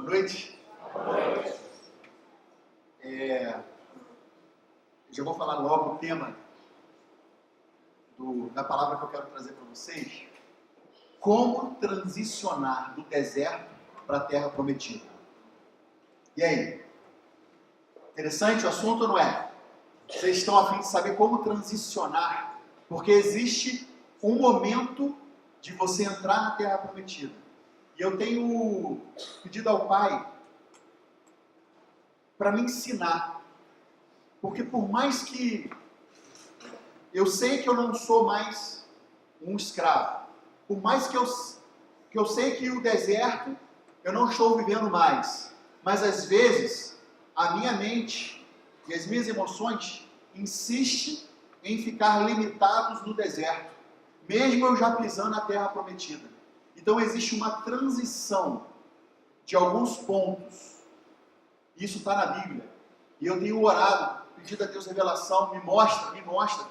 Boa noite. Eu já vou falar logo o tema da palavra que eu quero trazer para vocês. Como transicionar do deserto para a terra prometida. E aí? Interessante o assunto ou não é? Vocês estão a fim de saber como transicionar, porque existe um momento de você entrar na terra prometida. E eu tenho pedido ao Pai para me ensinar, porque por mais que eu sei que eu não sou mais um escravo, por mais que eu sei que o deserto eu não estou vivendo mais, mas às vezes a minha mente e as minhas emoções insistem em ficar limitados no deserto, mesmo eu já pisando na terra prometida. Então existe uma transição de alguns pontos. Isso está na Bíblia. E eu tenho orado, pedido a Deus revelação, me mostra,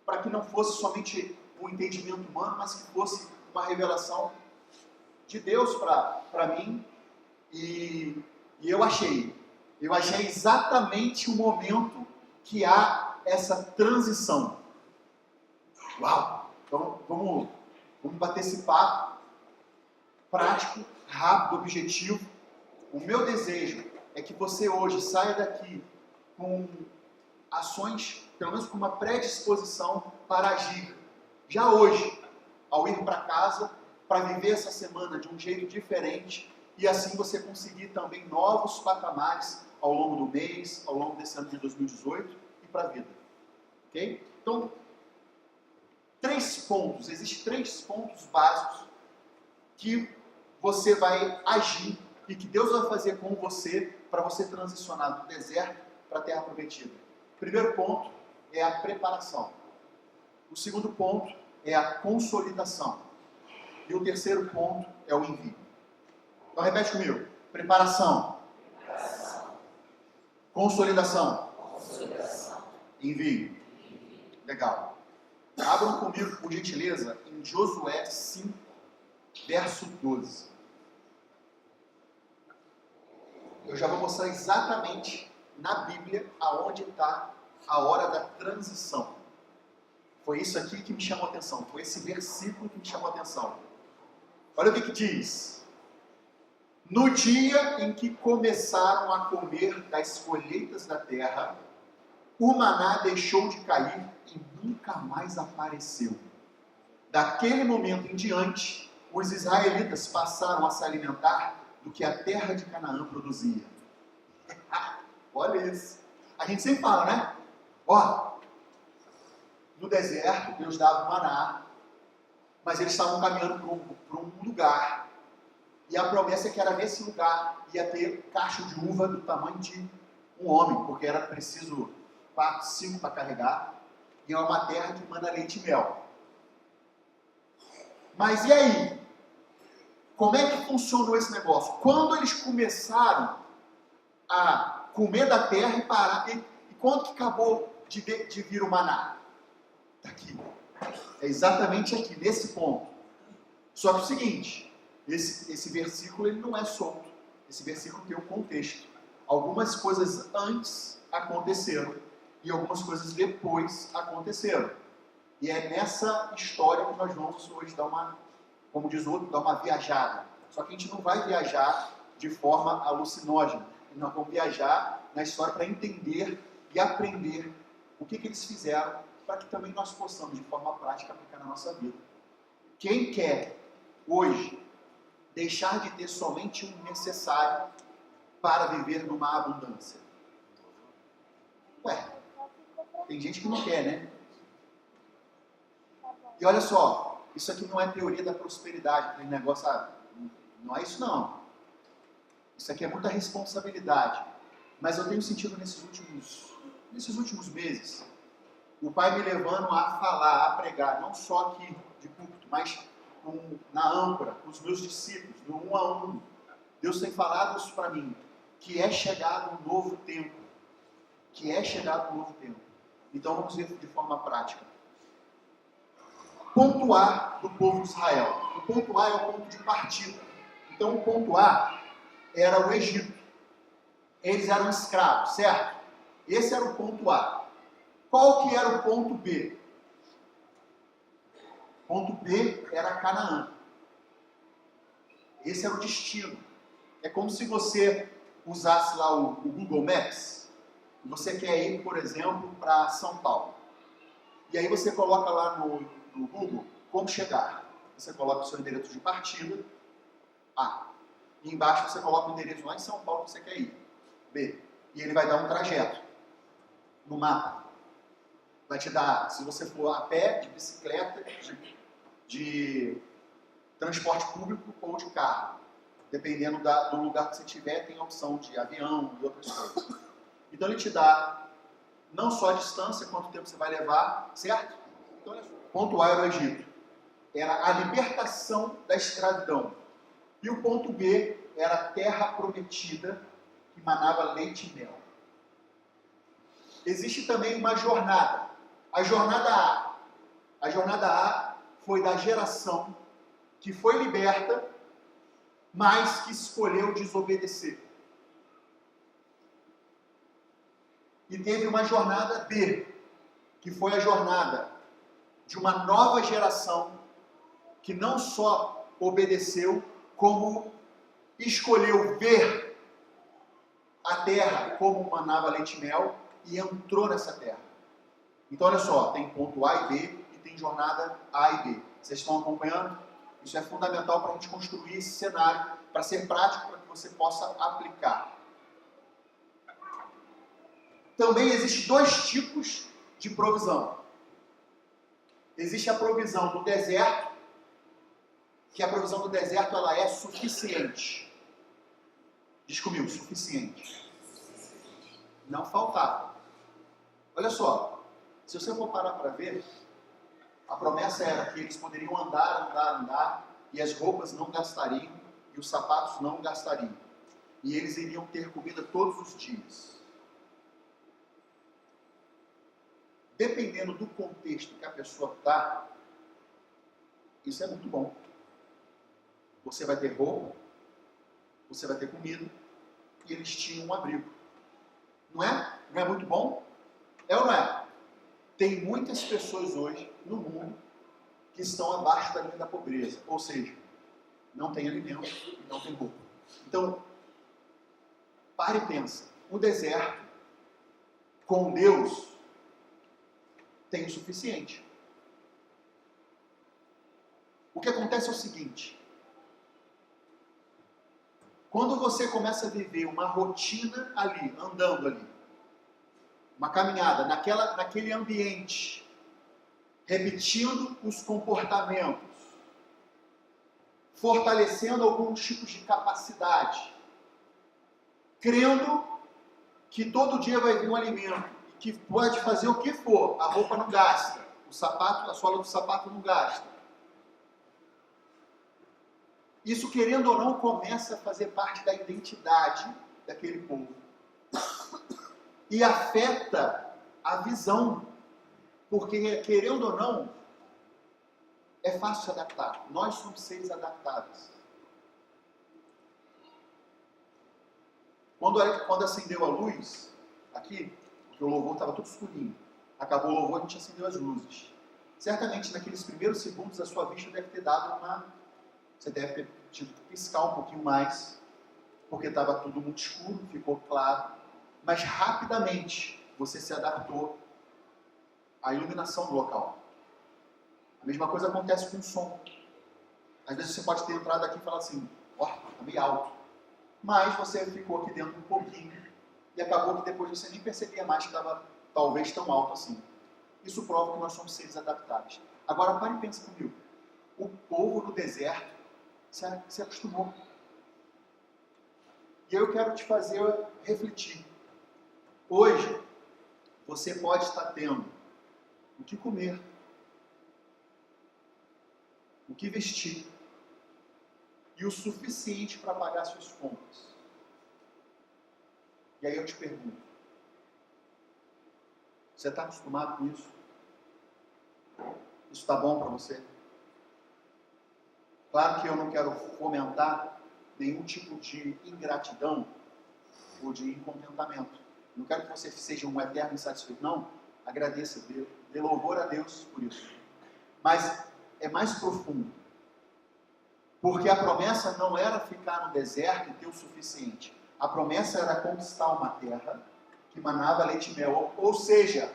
para que não fosse somente um entendimento humano, mas que fosse uma revelação de Deus para mim. E eu achei exatamente o momento que há essa transição. Uau! Então vamos bater esse papo prático, rápido, objetivo. O meu desejo é que você hoje saia daqui com ações, pelo menos com uma predisposição para agir, já hoje, ao ir para casa, para viver essa semana de um jeito diferente, e assim você conseguir também novos patamares ao longo do mês, ao longo desse ano de 2018 e para a vida. Ok? Então, existem três pontos básicos que você vai agir e que Deus vai fazer com você para você transicionar do deserto para a terra prometida. O primeiro ponto é a preparação. O segundo ponto é a consolidação. E o terceiro ponto é o envio. Então repete comigo. Preparação. Consolidação. Envio. Legal. Abram comigo, por gentileza, em Josué 5, verso 12. Eu já vou mostrar exatamente na Bíblia aonde está a hora da transição. Foi isso aqui que me chamou a atenção. Foi esse versículo que me chamou a atenção. Olha o que diz. No dia em que começaram a comer das colheitas da terra, o maná deixou de cair e nunca mais apareceu. Daquele momento em diante, os israelitas passaram a se alimentar do que a terra de Canaã produzia. Olha isso. A gente sempre fala, né? No deserto, Deus dava o maná, mas eles estavam caminhando para um lugar. E a promessa é que era nesse lugar ia ter cacho de uva do tamanho de um homem, porque era preciso 4, 5 para carregar. E é uma terra que manda leite e mel. Mas e aí? Como é que funcionou esse negócio? Quando eles começaram a comer da terra e parar, e quando que acabou de vir o maná? Está aqui. É exatamente aqui, nesse ponto. Só que o seguinte, esse versículo ele não é solto. Esse versículo tem um contexto. Algumas coisas antes aconteceram e algumas coisas depois aconteceram. E é nessa história que nós vamos hoje dar uma, como diz o outro, dar uma viajada. Só que a gente não vai viajar de forma alucinógena. Nós vamos viajar na história para entender e aprender o que eles fizeram para que também nós possamos, de forma prática, aplicar na nossa vida. Quem quer, hoje, deixar de ter somente o necessário para viver numa abundância? Tem gente que não quer, né? E olha só, isso aqui não é teoria da prosperidade, aquele negócio, não é isso não. Isso aqui é muita responsabilidade. Mas eu tenho sentido nesses últimos meses, o Pai me levando a falar, a pregar, não só aqui de púlpito, mas na âncora, com os meus discípulos, no 1 a 1. Deus tem falado isso para mim, que é chegado um novo tempo. Então vamos ver de forma prática. Ponto A do povo de Israel. O ponto A é o ponto de partida. Então o ponto A era o Egito. Eles eram escravos, certo? Esse era o ponto A. Qual que era o ponto B? O ponto B era Canaã. Esse era o destino. É como se você usasse lá o Google Maps, e você quer ir, por exemplo, para São Paulo. E aí você coloca lá no Google como chegar. Você coloca o seu endereço de partida, A. E embaixo você coloca o endereço lá em São Paulo que você quer ir, B. E ele vai dar um trajeto no mapa. Vai te dar, se você for a pé, de bicicleta, de transporte público ou de carro. Dependendo do lugar que você tiver, tem a opção de avião e outras coisas. Então ele te dá não só a distância, quanto tempo você vai levar, certo? Então, olha só. Ponto A era o Egito. Era a libertação da escravidão. E o ponto B era a terra prometida, que manava leite e mel. Existe também uma jornada. A jornada A. A jornada A foi da geração que foi liberta, mas que escolheu desobedecer. E teve uma jornada B, que foi a jornada de uma nova geração que não só obedeceu, como escolheu ver a terra como manava leite e mel e entrou nessa terra. Então olha só, tem ponto A e B e tem jornada A e B. Vocês estão acompanhando? Isso é fundamental para a gente construir esse cenário, para ser prático, para que você possa aplicar. Também existem dois tipos de provisão. Existe a provisão do deserto, que a provisão do deserto ela é suficiente. Diz comigo, suficiente. Não faltava. Olha só, se você for parar para ver, a promessa era que eles poderiam andar, e as roupas não gastariam, e os sapatos não gastariam. E eles iriam ter comida todos os dias. Dependendo do contexto que a pessoa está, isso é muito bom. Você vai ter roupa, você vai ter comida, e eles tinham um abrigo. Não é? Não é muito bom? É ou não é? Tem muitas pessoas hoje no mundo que estão abaixo da linha da pobreza, ou seja, não tem alimento e não tem roupa. Então, pare e pensa, o deserto com Deus tem o suficiente. O que acontece é o seguinte, quando você começa a viver uma rotina ali, andando ali, uma caminhada naquele ambiente, repetindo os comportamentos, fortalecendo alguns tipos de capacidade, crendo que todo dia vai vir um alimento, e que pode fazer o que for, a roupa não gasta, o sapato, a sola do sapato não gasta. Isso, querendo ou não, começa a fazer parte da identidade daquele povo. E afeta a visão, porque, querendo ou não, é fácil se adaptar. Nós somos seres adaptáveis. Quando acendeu a luz, aqui, porque o louvor estava tudo escurinho, acabou o louvor, a gente acendeu as luzes. Certamente, naqueles primeiros segundos, a sua vista deve ter dado você deve ter tido que piscar um pouquinho mais, porque estava tudo muito escuro, ficou claro. Mas rapidamente você se adaptou à iluminação do local. A mesma coisa acontece com o som. Às vezes você pode ter entrado aqui e falar assim, ó, está meio alto. Mas você ficou aqui dentro um pouquinho e acabou que depois você nem percebia mais que estava talvez tão alto assim. Isso prova que nós somos seres adaptáveis. Agora pare e pensa comigo. O povo no deserto se acostumou. E eu quero te fazer refletir. Hoje, você pode estar tendo o que comer, o que vestir e o suficiente para pagar suas contas. E aí eu te pergunto, você está acostumado com isso? Isso está bom para você? Claro que eu não quero fomentar nenhum tipo de ingratidão ou de incontentamento. Não quero que você seja um eterno insatisfeito, não. Agradeça a Deus, dê louvor a Deus por isso. Mas é mais profundo. Porque a promessa não era ficar no deserto e ter o suficiente. A promessa era conquistar uma terra que manava leite e mel. Ou seja,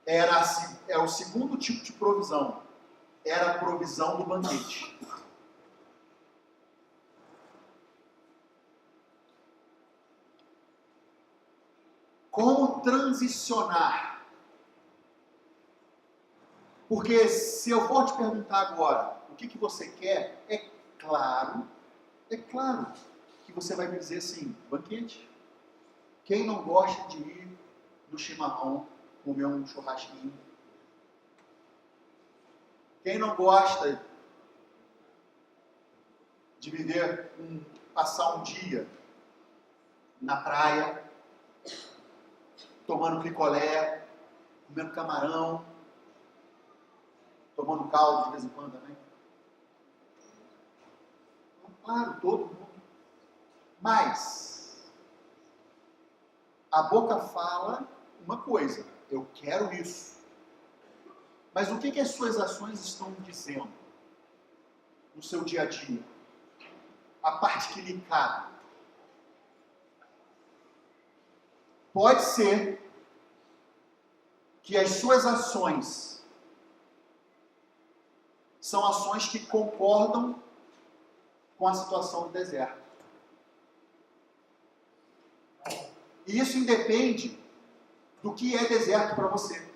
é o segundo tipo de provisão. Era a provisão do banquete. Como transicionar? Porque se eu for te perguntar agora o que você quer, é claro que você vai me dizer assim, banquete. Quem não gosta de ir no chimarrão, comer um churrasquinho? Quem não gosta de passar um dia na praia, tomando picolé, comendo camarão, tomando caldo de vez em quando também? Claro, todo mundo. Mas a boca fala uma coisa, eu quero isso. Mas o que as suas ações estão dizendo no seu dia a dia? A parte que lhe cabe. Pode ser que as suas ações são ações que concordam com a situação do deserto. E isso independe do que é deserto para você.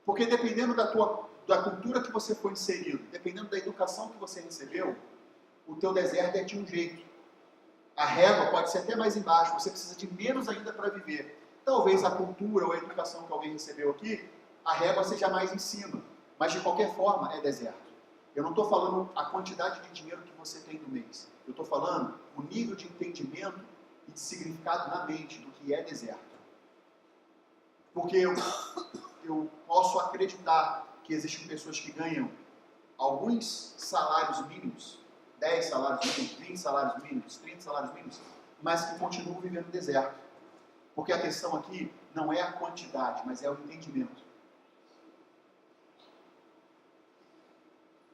Porque dependendo da cultura que você foi inserido, dependendo da educação que você recebeu, o teu deserto é de um jeito. A régua pode ser até mais embaixo, você precisa de menos ainda para viver. Talvez a cultura ou a educação que alguém recebeu aqui, a régua seja mais em cima. Mas de qualquer forma é deserto. Eu não estou falando a quantidade de dinheiro que você tem no mês. Eu estou falando o nível de entendimento e de significado na mente do que é deserto. Porque eu posso acreditar que existem pessoas que ganham alguns salários mínimos, 10 salários mínimos, 20 salários mínimos, 30 salários mínimos, mas que continuam vivendo no deserto. Porque a questão aqui não é a quantidade, mas é o entendimento.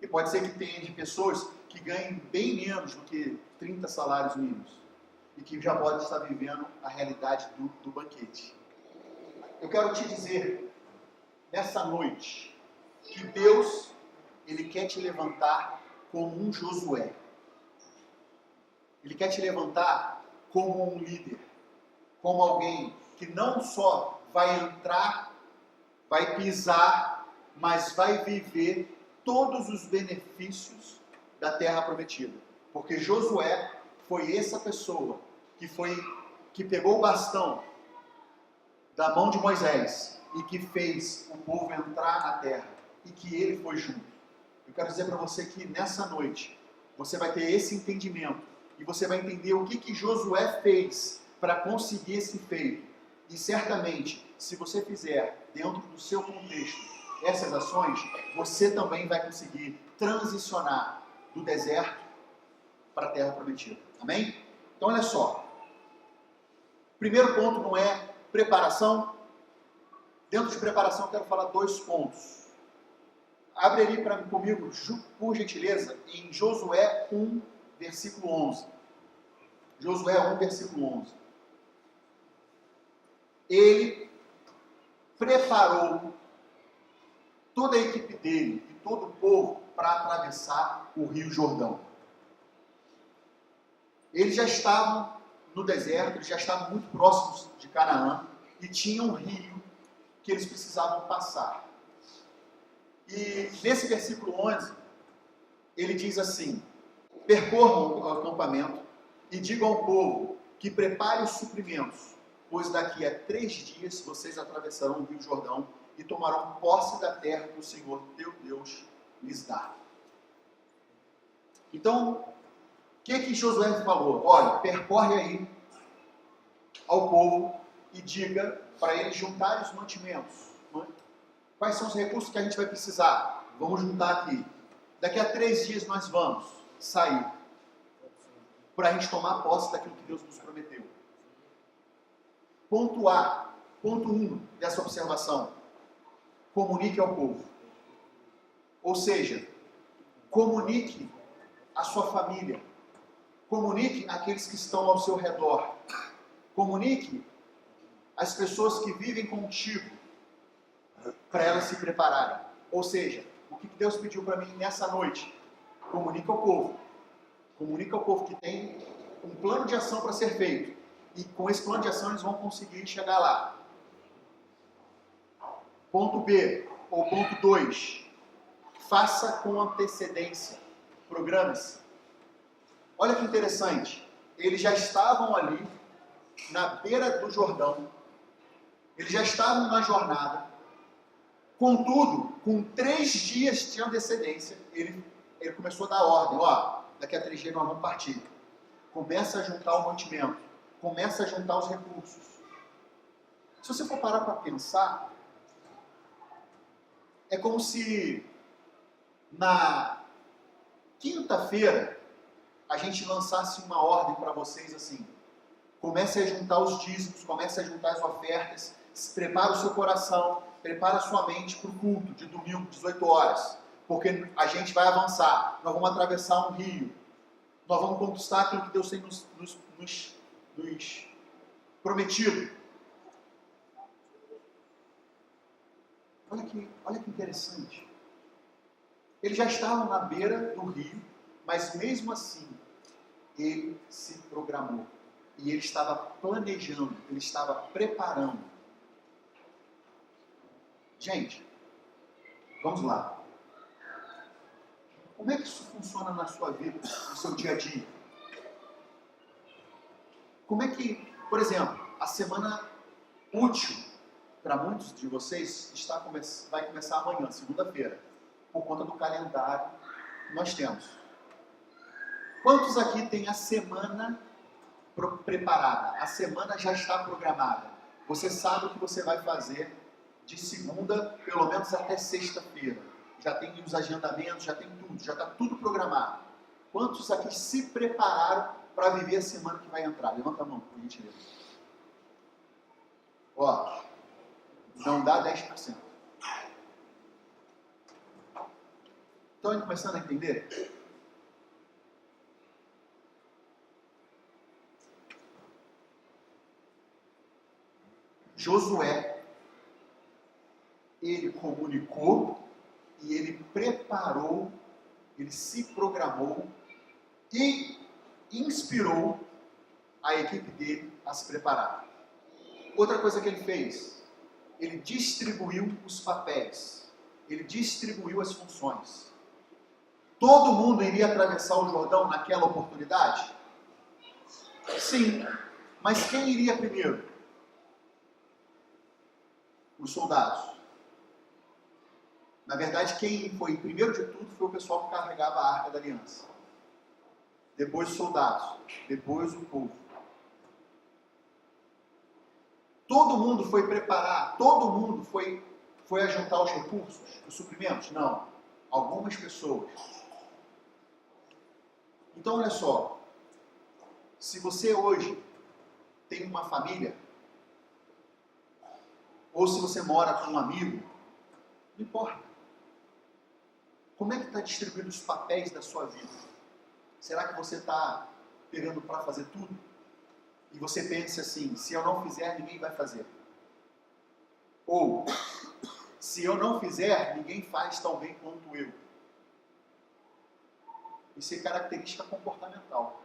E pode ser que tenha de pessoas que ganhem bem menos do que 30 salários mínimos e que já podem estar vivendo a realidade do banquete. Eu quero te dizer, nessa noite, que Deus, Ele quer te levantar como um Josué. Ele quer te levantar como um líder, como alguém que não só vai entrar, vai pisar, mas vai viver todos os benefícios da terra prometida. Porque Josué foi essa pessoa que pegou o bastão da mão de Moisés e que fez o povo entrar na terra e que ele foi junto. Eu quero dizer para você que nessa noite você vai ter esse entendimento e você vai entender o que Josué fez para conseguir esse feito. E certamente, se você fizer dentro do seu contexto essas ações, você também vai conseguir transicionar do deserto para a terra prometida. Amém? Então olha só. Primeiro ponto não é preparação. Dentro de preparação eu quero falar 2 pontos. Abre ali comigo, por gentileza, em Josué 1, versículo 11. Josué 1, versículo 11. Ele preparou toda a equipe dele e todo o povo para atravessar o Rio Jordão. Eles já estavam no deserto, eles já estavam muito próximos de Canaã e tinham um rio que eles precisavam passar. E nesse versículo 11, ele diz assim: percorram o acampamento e digam ao povo que prepare os suprimentos, pois daqui a 3 dias vocês atravessarão o Rio Jordão e tomarão posse da terra que o Senhor, teu Deus, lhes dá. Então, o que Josué falou? Olha, percorre aí ao povo e diga para eles juntarem os mantimentos. Quais são os recursos que a gente vai precisar? Vamos juntar aqui. Daqui a 3 dias nós vamos sair. para a gente tomar posse daquilo que Deus nos prometeu. Ponto A, ponto 1 dessa observação. Comunique ao povo. Ou seja, comunique à sua família. Comunique àqueles que estão ao seu redor. Comunique às pessoas que vivem contigo, para elas se prepararem. Ou seja, o que Deus pediu para mim nessa noite? Comunique ao povo. Comunique ao povo que tem um plano de ação para ser feito. E com esse plano de ação eles vão conseguir chegar lá. Ponto B, ou ponto 2. Faça com antecedência. Programe-se. Olha que interessante. Eles já estavam ali, na beira do Jordão. Eles já estavam na jornada. Contudo, com 3 dias de antecedência, ele começou a dar ordem. Ó, daqui a 3 dias nós vamos partir. Começa a juntar o mantimento. Começa a juntar os recursos. Se você for parar para pensar, é como se na quinta-feira a gente lançasse uma ordem para vocês assim: comece a juntar os dízimos, comece a juntar as ofertas, prepare o seu coração, prepare a sua mente para o culto de domingo, 18 horas, porque a gente vai avançar, nós vamos atravessar um rio, nós vamos conquistar aquilo que Deus tem nos prometido. Olha que interessante. Eles já estavam na beira do rio, mas mesmo assim, ele se programou. E ele estava planejando, ele estava preparando. Gente, vamos lá. Como é que isso funciona na sua vida, no seu dia a dia? Como é que, por exemplo, a semana útil para muitos de vocês vai começar amanhã, segunda-feira, por conta do calendário que nós temos. Quantos aqui têm a semana preparada? A semana já está programada. Você sabe o que você vai fazer de segunda, pelo menos até sexta-feira. Já tem os agendamentos, já tem tudo, já está tudo programado. Quantos aqui se prepararam para viver a semana que vai entrar? Levanta a mão, por gentileza. Ó, não dá 10%. Estão começando a entender? Josué, ele comunicou e ele preparou, ele se programou e inspirou a equipe dele a se preparar. Outra coisa que ele fez, ele distribuiu os papéis, ele distribuiu as funções. Todo mundo iria atravessar o Jordão naquela oportunidade? Sim, mas quem iria primeiro? Os soldados. Na verdade, quem foi primeiro de tudo foi o pessoal que carregava a Arca da Aliança. Depois os soldados, depois o povo. Todo mundo foi preparar, todo mundo foi ajuntar os recursos, os suprimentos? Não. Algumas pessoas. Então, olha só. Se você hoje tem uma família, ou se você mora com um amigo, não importa. Como é que está distribuindo os papéis da sua vida? Será que você está pegando para fazer tudo? E você pensa assim, se eu não fizer, ninguém vai fazer. Ou, se eu não fizer, ninguém faz tão bem quanto eu. Isso é característica comportamental.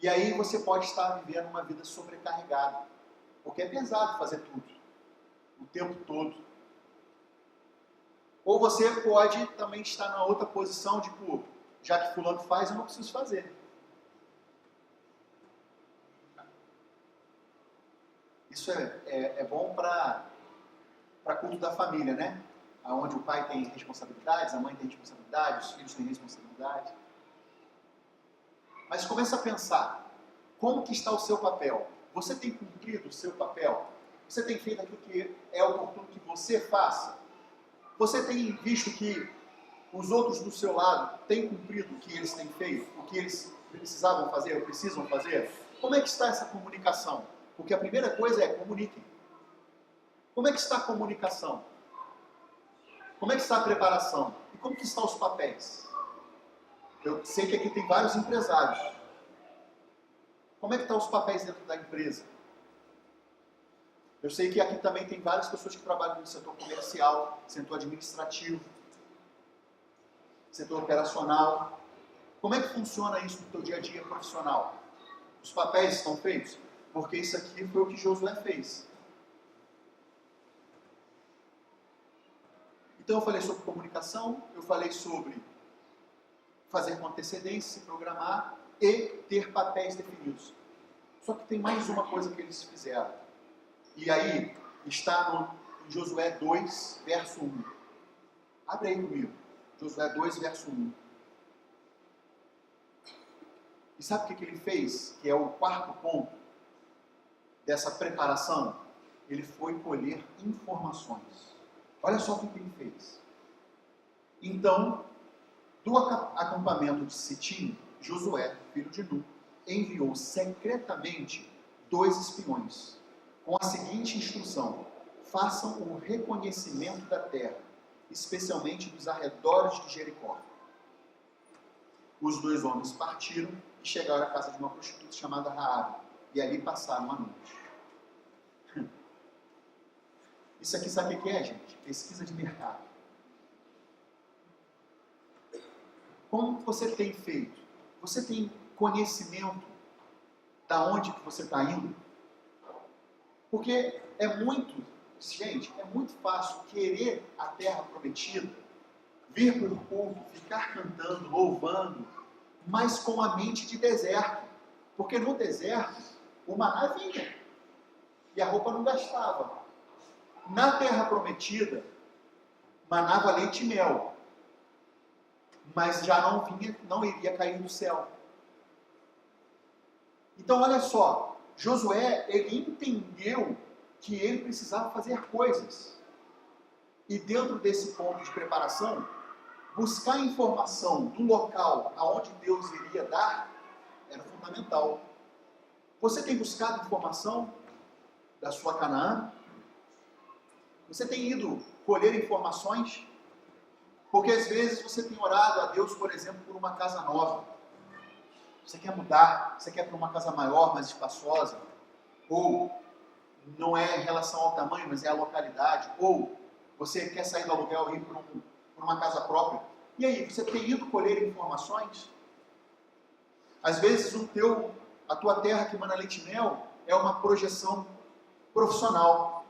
E aí você pode estar vivendo uma vida sobrecarregada. Porque é pesado fazer tudo. O tempo todo. Ou você pode também estar na outra posição de, pô, já que fulano faz, eu não preciso fazer. Isso é bom para culto da família, né? Onde o pai tem responsabilidades, a mãe tem responsabilidades, os filhos têm responsabilidade. Mas começa a pensar, como que está o seu papel? Você tem cumprido o seu papel? Você tem feito aquilo que é oportuno que você faça? Você tem visto que os outros do seu lado têm cumprido o que eles têm feito, o que eles precisavam fazer, ou precisam fazer? Como é que está essa comunicação? Porque a primeira coisa é comuniquem. Como é que está a comunicação? Como é que está a preparação? E como que estão os papéis? Eu sei que aqui tem vários empresários. Como é que estão os papéis dentro da empresa? Eu sei que aqui também tem várias pessoas que trabalham no setor comercial, setor administrativo, setor operacional. Como é que funciona isso no teu dia a dia profissional? Os papéis estão feitos? Porque isso aqui foi o que Josué fez. Então eu falei sobre comunicação, eu falei sobre fazer com antecedência, se programar e ter papéis definidos. Só que tem mais uma coisa que eles fizeram. E aí está em Josué 2, verso 1. Abre aí comigo. Josué 2, verso 1. E sabe o que ele fez? Que é o quarto ponto dessa preparação. Ele foi colher informações. Olha só o que ele fez. Então, do acampamento de Sitim, Josué, filho de Nun, enviou secretamente 2 espiões, com a seguinte instrução: façam o reconhecimento da terra, especialmente dos arredores de Jericó. Os 2 homens partiram e chegaram à casa de uma prostituta chamada Raabe, e ali passaram a noite. Isso aqui sabe o que é, gente? Pesquisa de mercado. Como você tem feito? Você tem conhecimento da onde que você está indo? Porque gente, é muito fácil querer a terra prometida, vir para o culto, ficar cantando, louvando, mas com a mente de deserto. Porque no deserto, o maná vinha e a roupa não gastava. Na terra prometida, manava leite e mel, mas já não iria cair do céu. Então olha só, Josué, ele entendeu que ele precisava fazer coisas. E dentro desse ponto de preparação, buscar informação do local aonde Deus iria dar, era fundamental. Você tem buscado informação da sua Canaã? Você tem ido colher informações? Porque às vezes você tem orado a Deus, por exemplo, por uma casa nova. Você quer mudar, você quer para uma casa maior, mais espaçosa. Ou não é em relação ao tamanho, mas é a localidade. Ou você quer sair do aluguel e ir para uma casa própria. E aí, você tem ido colher informações? Às vezes a tua terra que mana leite e mel é uma projeção profissional.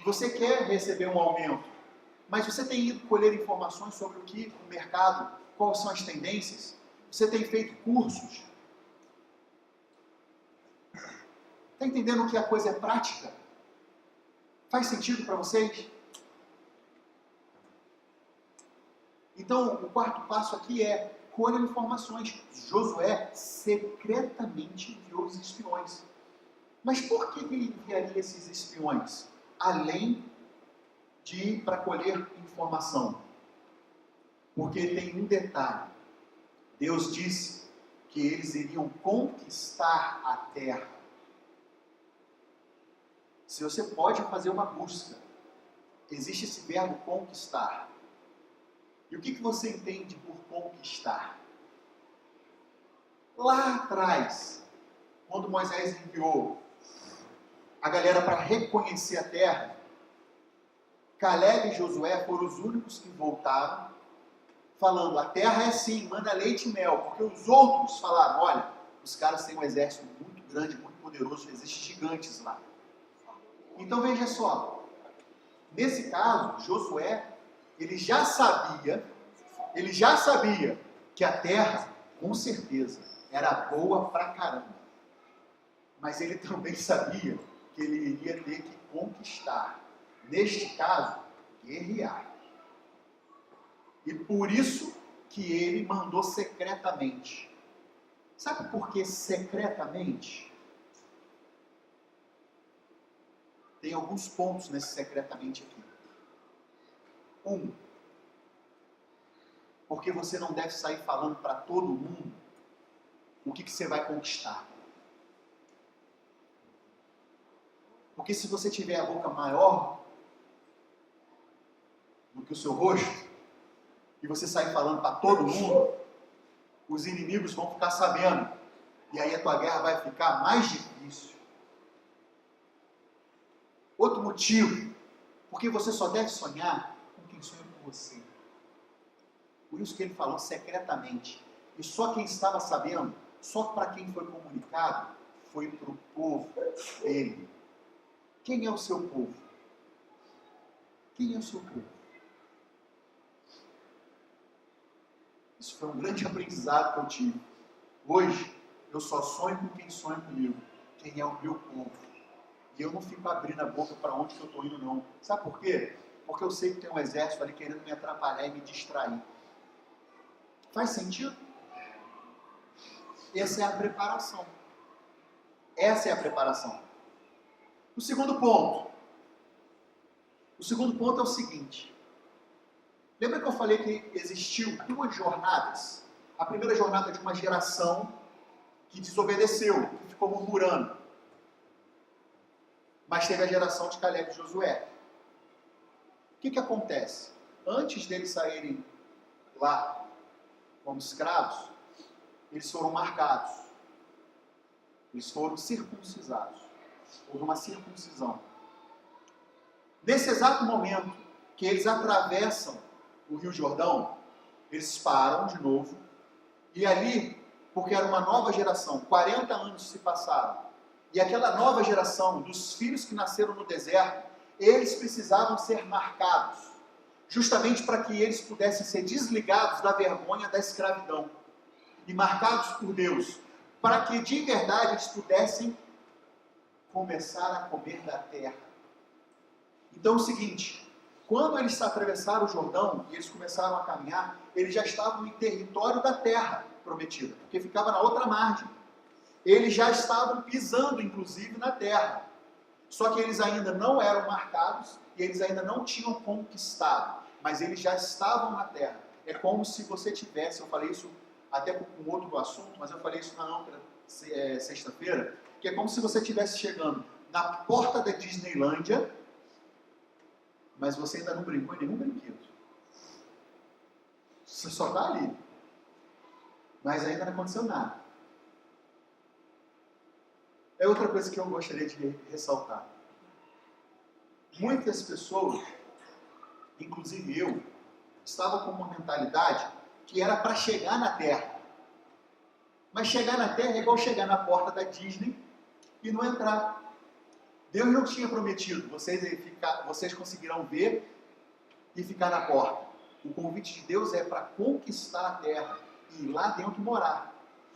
Você quer receber um aumento, mas você tem ido colher informações sobre o mercado, quais são as tendências? Você tem feito cursos? Está entendendo que a coisa é prática? Faz sentido para vocês? Então, o quarto passo aqui é colher informações. Josué secretamente enviou os espiões. Mas por que ele enviaria esses espiões? Além de ir para colher informação. Porque tem um detalhe. Deus disse que eles iriam conquistar a terra. Se você pode fazer uma busca, existe esse verbo conquistar. E o que você entende por conquistar? Lá atrás, quando Moisés enviou a galera para reconhecer a terra, Caleb e Josué foram os únicos que voltaram, falando, a terra é sim, manda leite e mel, porque os outros falaram, olha, os caras têm um exército muito grande, muito poderoso, existem gigantes lá. Então veja só, nesse caso, Josué, ele já sabia que a terra, com certeza, era boa pra caramba. Mas ele também sabia que ele iria ter que conquistar. Neste caso, guerrear. E por isso que ele mandou secretamente. Sabe por que secretamente? Tem alguns pontos nesse secretamente aqui. 1. Porque você não deve sair falando para todo mundo o que você vai conquistar. Porque se você tiver a boca maior do que o seu rosto, e você sair falando para todo mundo, os inimigos vão ficar sabendo. E aí a tua guerra vai ficar mais difícil. Outro motivo, porque você só deve sonhar com quem sonha com você. Por isso que ele falou secretamente. E só quem estava sabendo, só para quem foi comunicado, foi para o povo dele. Quem é o seu povo? Quem é o seu povo? Isso foi um grande aprendizado que eu tive. Hoje, eu só sonho com quem sonha comigo. Quem é o meu povo. E eu não fico abrindo a boca para onde que eu estou indo, não. Sabe por quê? Porque eu sei que tem um exército ali querendo me atrapalhar e me distrair. Faz sentido? Essa é a preparação. Essa é a preparação. O segundo ponto. O segundo ponto é o seguinte. Lembra que eu falei que existiu 2 jornadas? A primeira jornada de uma geração que desobedeceu, que ficou murmurando. Mas teve a geração de Caleb e Josué. O que acontece? Antes deles saírem lá como escravos, eles foram marcados. Eles foram circuncisados. Houve uma circuncisão. Nesse exato momento que eles atravessam o Rio Jordão, eles param de novo. E ali, porque era uma nova geração, 40 anos se passaram. E aquela nova geração dos filhos que nasceram no deserto, eles precisavam ser marcados. Justamente para que eles pudessem ser desligados da vergonha da escravidão. E marcados por Deus. Para que de verdade eles pudessem começar a comer da terra. Então é o seguinte, quando eles atravessaram o Jordão e eles começaram a caminhar, eles já estavam em território da terra prometida, porque ficava na outra margem. Eles já estavam pisando, inclusive, na terra. Só que eles ainda não eram marcados e eles ainda não tinham conquistado, mas eles já estavam na terra. É como se você tivesse, eu falei isso até com outro assunto, mas eu falei isso na outra sexta-feira, que é como se você estivesse chegando na porta da Disneylândia, mas você ainda não brincou em nenhum brinquedo. Você só está ali. Mas ainda não aconteceu nada. É outra coisa que eu gostaria de ressaltar. Muitas pessoas, inclusive eu, estavam com uma mentalidade que era para chegar na Terra. Mas chegar na Terra é igual chegar na porta da Disney e não entrar. Deus não tinha prometido, vocês conseguirão ver e ficar na porta. O convite de Deus é para conquistar a terra e ir lá dentro morar.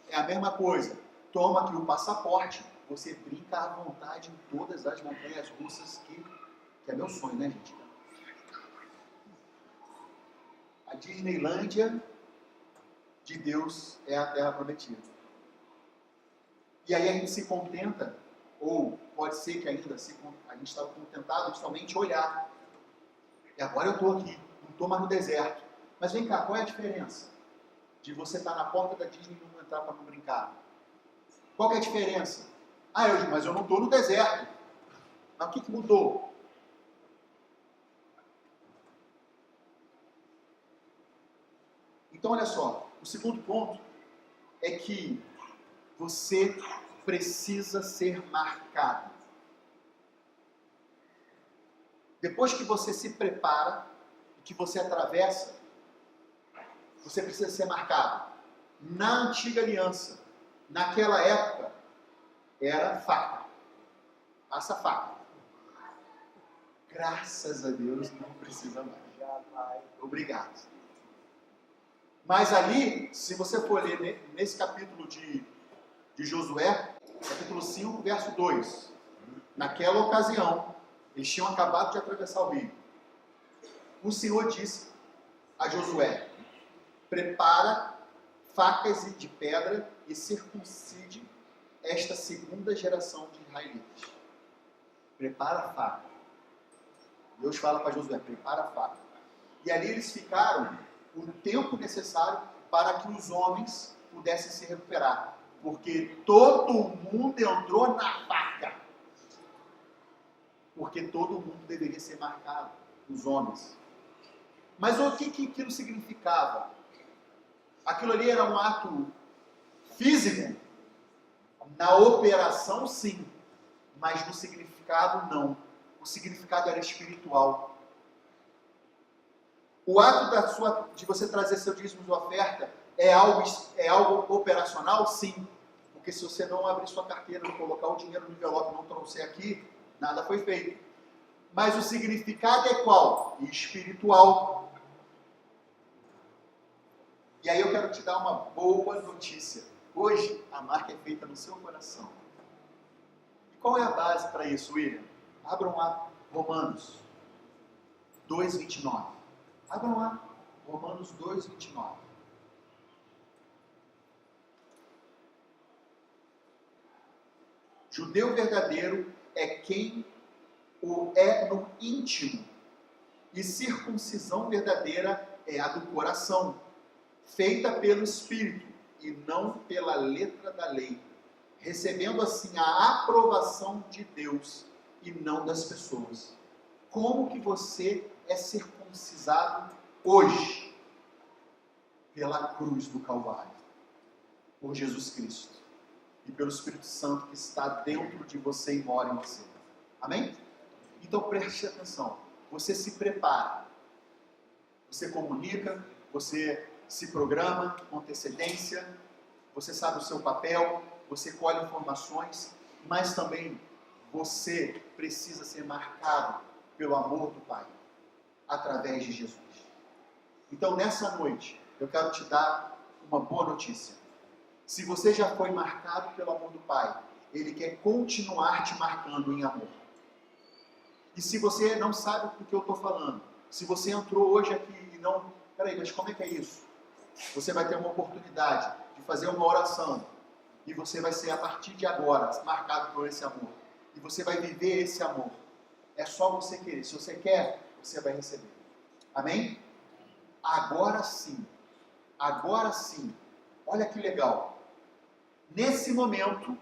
É a mesma coisa. Toma aqui o passaporte, você brinca à vontade em todas as montanhas russas, que é meu sonho, né, gente? A Disneylândia de Deus é a terra prometida. E aí a gente se contenta, ou pode ser que ainda a gente estava contentado de somente olhar. E agora eu estou aqui, não estou mais no deserto. Mas vem cá, qual é a diferença de você estar na porta da Disney e não entrar para não brincar? Qual que é a diferença? Mas eu não estou no deserto. Mas o que mudou? Então olha só, o segundo ponto é que você precisa ser marcado. Depois que você se prepara e que você atravessa, você precisa ser marcado. Na antiga aliança, naquela época, era faca. Passa faca. Graças a Deus não precisa mais. Obrigado. Mas ali, se você for ler nesse capítulo de Josué, capítulo 5, verso 2. Naquela ocasião, eles tinham acabado de atravessar o rio. O Senhor disse a Josué: prepara facas de pedra e circuncide esta segunda geração de israelitas. Prepara a faca. Deus fala para Josué: prepara a faca. E ali eles ficaram o tempo necessário para que os homens pudessem se recuperar. Porque todo mundo entrou na faca. Porque todo mundo deveria ser marcado, os homens. Mas o que aquilo significava? Aquilo ali era um ato físico? Na operação, sim. Mas no significado, não. O significado era espiritual. O ato de você trazer seu dízimo de oferta é algo operacional? Sim. Porque se você não abrir sua carteira, não colocar o dinheiro no envelope, não trouxer aqui, nada foi feito. Mas o significado é qual? Espiritual. E aí eu quero te dar uma boa notícia. Hoje a marca é feita no seu coração. E qual é a base para isso, William? Abram lá Romanos 2:29. Abram lá Romanos 2:29. Judeu verdadeiro é quem o é no íntimo, e circuncisão verdadeira é a do coração, feita pelo Espírito e não pela letra da lei, recebendo assim a aprovação de Deus e não das pessoas. Como que você é circuncisado hoje? Pela cruz do Calvário, por Jesus Cristo e pelo Espírito Santo que está dentro de você e mora em você. Amém? Então preste atenção, você se prepara, você comunica, você se programa com antecedência, você sabe o seu papel, você colhe informações, mas também você precisa ser marcado pelo amor do Pai, através de Jesus. Então nessa noite, eu quero te dar uma boa notícia. Se você já foi marcado pelo amor do Pai, Ele quer continuar te marcando em amor. E se você não sabe do que eu estou falando, se você entrou hoje aqui e não... Peraí, mas como é que é isso? Você vai ter uma oportunidade de fazer uma oração. E você vai ser, a partir de agora, marcado por esse amor. E você vai viver esse amor. É só você querer. Se você quer, você vai receber. Amém? Agora sim. Agora sim. Olha que legal. Nesse momento,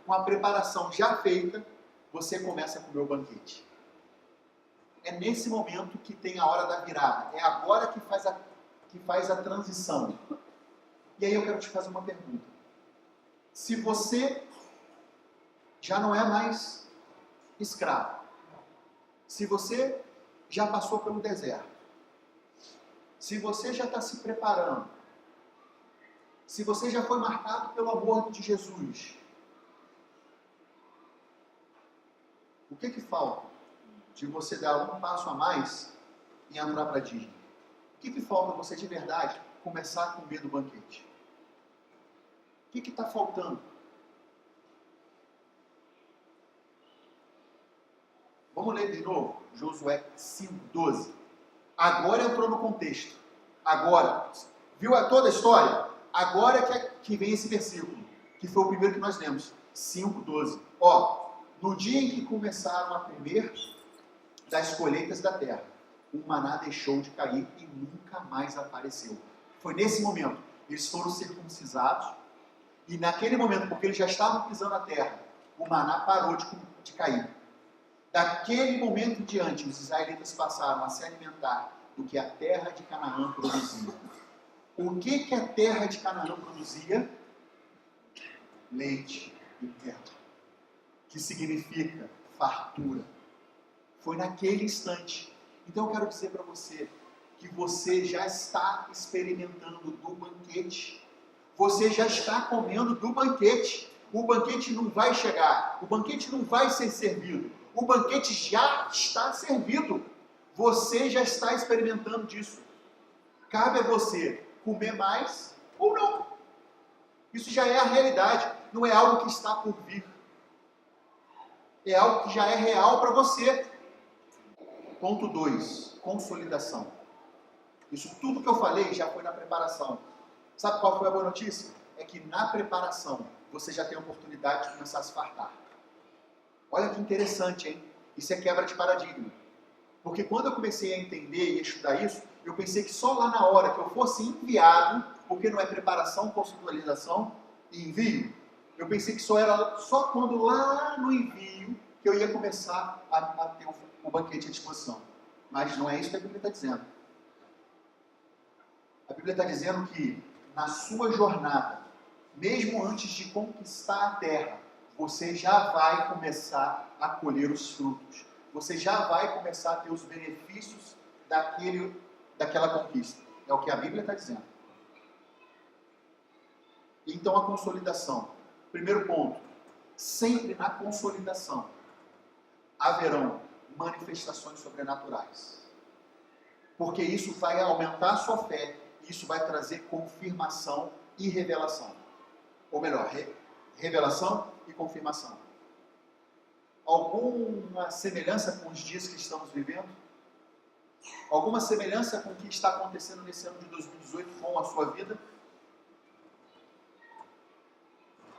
com a preparação já feita, você começa a comer o banquete. É nesse momento que tem a hora da virada. É agora que faz a transição. E aí eu quero te fazer uma pergunta. Se você já não é mais escravo, se você já passou pelo deserto, se você já está se preparando, se você já foi marcado pelo amor de Jesus, o que falta de você dar um passo a mais e entrar para a Disney? O que falta você de verdade começar a comer do banquete? O que está faltando? Vamos ler de novo? Josué 5:12. Agora entrou no contexto. Agora. Viu toda a história? Agora que vem esse versículo, que foi o primeiro que nós lemos. 5:12. No dia em que começaram a comer das colheitas da terra, o maná deixou de cair e nunca mais apareceu. Foi nesse momento. Eles foram circuncisados e naquele momento, porque eles já estavam pisando a terra, o maná parou de cair. Daquele momento em diante, os israelitas passaram a se alimentar do que a terra de Canaã produzia. O que a terra de Canaã produzia? Leite e mel, que significa fartura. Foi naquele instante. Então eu quero dizer para você que você já está experimentando do banquete. Você já está comendo do banquete. O banquete não vai chegar. O banquete não vai ser servido. O banquete já está servido. Você já está experimentando disso. Cabe a você comer mais ou não. Isso já é a realidade. Não é algo que está por vir. É algo que já é real para você. Ponto 2. Consolidação. Isso tudo que eu falei já foi na preparação. Sabe qual foi a boa notícia? É que na preparação você já tem a oportunidade de começar a se fartar. Olha que interessante, hein? Isso é quebra de paradigma. Porque quando eu comecei a entender e estudar isso, eu pensei que só lá na hora que eu fosse enviado, porque não é preparação, conceitualização e envio, eu pensei que era só quando lá no envio que eu ia começar a ter o banquete à disposição. Mas não é isso que a Bíblia está dizendo. A Bíblia está dizendo que na sua jornada, mesmo antes de conquistar a terra, você já vai começar a colher os frutos. Você já vai começar a ter os benefícios daquela conquista. É o que a Bíblia está dizendo. Então a consolidação. Primeiro ponto. Sempre na consolidação haverão manifestações sobrenaturais. Porque isso vai aumentar a sua fé. Isso vai trazer confirmação e revelação. Ou melhor, revelação e confirmação. Alguma semelhança com os dias que estamos vivendo? Alguma semelhança com o que está acontecendo nesse ano de 2018 com a sua vida?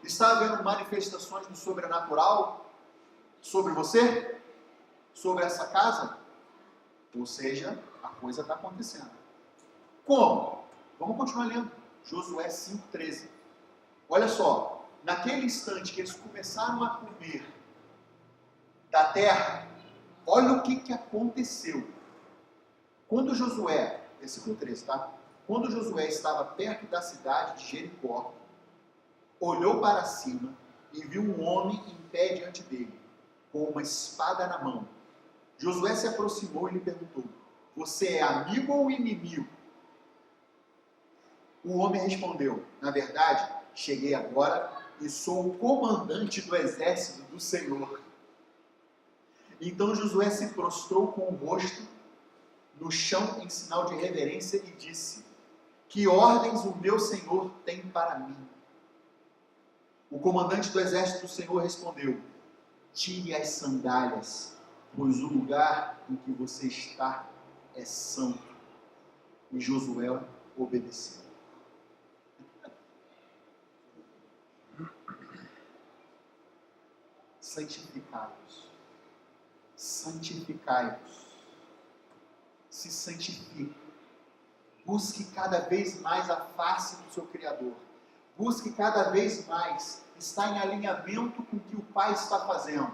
Está havendo manifestações do sobrenatural sobre você? Sobre essa casa? Ou seja, a coisa está acontecendo. Como? Vamos continuar lendo. Josué 5,13. Olha só, naquele instante que eles começaram a comer da terra, olha o que aconteceu. Quando Josué, versículo 13, tá? Quando Josué estava perto da cidade de Jericó, olhou para cima e viu um homem em pé diante dele, com uma espada na mão. Josué se aproximou e lhe perguntou: você é amigo ou inimigo? O homem respondeu: na verdade, cheguei agora e sou o comandante do exército do Senhor. Então Josué se prostrou com o rosto no chão em sinal de reverência e disse: que ordens o meu Senhor tem para mim? O comandante do exército do Senhor respondeu: tire as sandálias, pois o lugar em que você está é santo. E Josué obedeceu. Santificai-vos. Santificai-vos. Se santifique. Busque cada vez mais a face do seu Criador. Busque cada vez mais estar em alinhamento com o que o Pai está fazendo.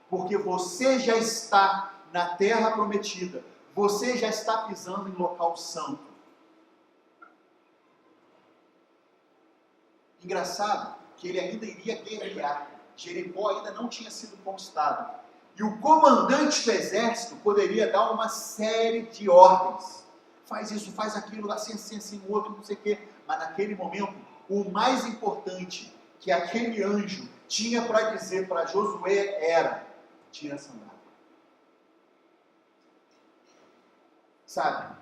Porque você já está na terra prometida. Você já está pisando em local santo. Engraçado que ele ainda iria guerrear. Jericó ainda não tinha sido conquistado. E o comandante do exército poderia dar uma série de ordens. Faz isso, faz aquilo, assim, assim, assim, o outro, não sei o quê. Mas naquele momento, o mais importante que aquele anjo tinha para dizer para Josué era: tira a sandália. Sabe,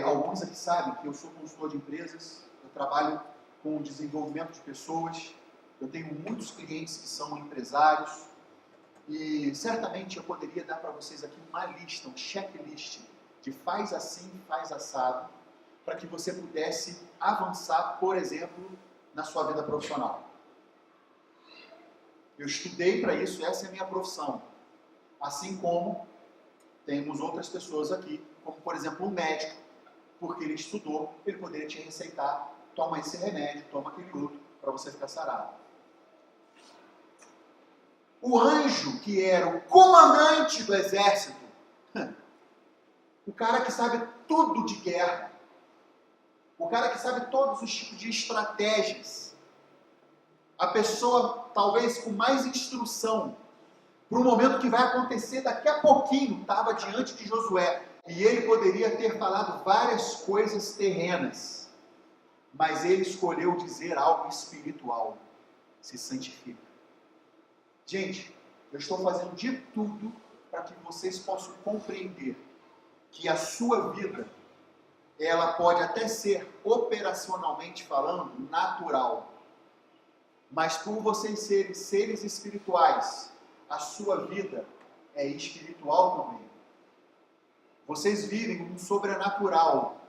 alguns aqui sabem que eu sou consultor de empresas, eu trabalho com o desenvolvimento de pessoas, eu tenho muitos clientes que são empresários, e certamente eu poderia dar para vocês aqui uma lista, um checklist de faz assim, faz assado, para que você pudesse avançar, por exemplo, na sua vida profissional. Eu estudei para isso, essa é a minha profissão. Assim como temos outras pessoas aqui, como por exemplo um médico, porque ele estudou, ele poderia te receitar: toma esse remédio, toma aquele outro, para você ficar sarado. O anjo, que era o comandante do exército, o cara que sabe tudo de guerra, o cara que sabe todos os tipos de estratégias, a pessoa talvez com mais instrução, para um momento que vai acontecer daqui a pouquinho, estava diante de Josué, e ele poderia ter falado várias coisas terrenas, mas ele escolheu dizer algo espiritual: se santifica. Gente, eu estou fazendo de tudo para que vocês possam compreender que a sua vida, ela pode até ser, operacionalmente falando, natural, mas por vocês serem seres espirituais, a sua vida é espiritual também. Vocês vivem um sobrenatural,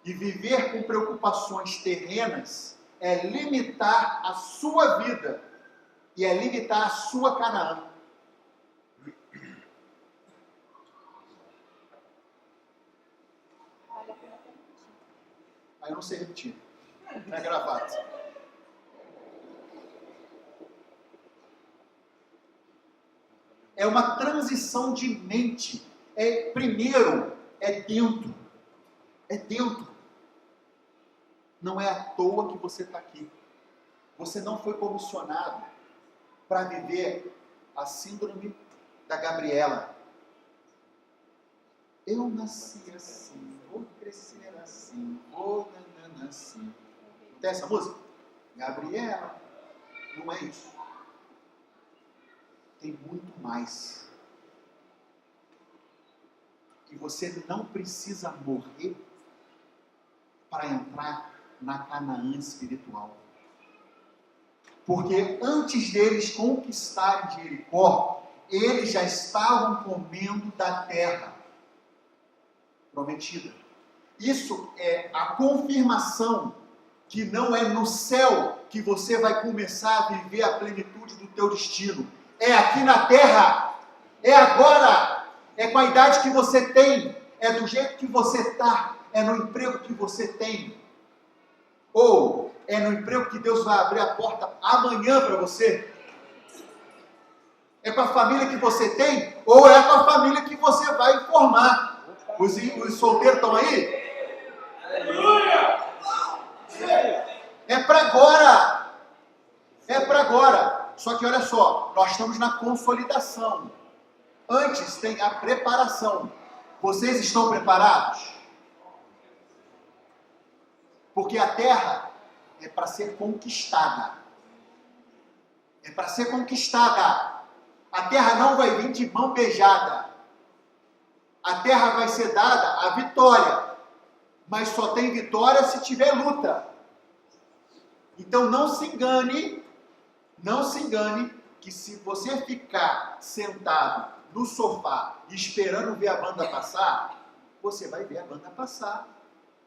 e viver com preocupações terrenas é limitar a sua vida e é limitar a sua Canaã. Aí eu não sei repetir. Não é gravado. É uma transição de mente. Primeiro, é dentro. É dentro. Não é à toa que você está aqui. Você não foi comissionado para viver a síndrome da Gabriela. Eu nasci assim, vou crescer assim, vou nanana assim. Não tem essa música? Gabriela. Não é isso. Tem muito mais. Que você não precisa morrer para entrar na Canaã espiritual. Porque antes deles conquistarem Jericó, eles já estavam comendo da terra prometida. Isso é a confirmação que não é no céu que você vai começar a viver a plenitude do teu destino. É aqui na terra. É agora. É com a idade que você tem. É do jeito que você está. É no emprego que você tem. Ou é no emprego que Deus vai abrir a porta amanhã para você? É com a família que você tem? Ou é com a família que você vai formar? Os solteiros estão aí? Aleluia! É para agora. É para agora. Só que olha só, nós estamos na consolidação. Antes tem a preparação. Vocês estão preparados? Porque a terra é para ser conquistada. É para ser conquistada. A terra não vai vir de mão beijada. A terra vai ser dada a vitória. Mas só tem vitória se tiver luta. Então não se engane que se você ficar sentado no sofá esperando ver a banda passar, você vai ver a banda passar.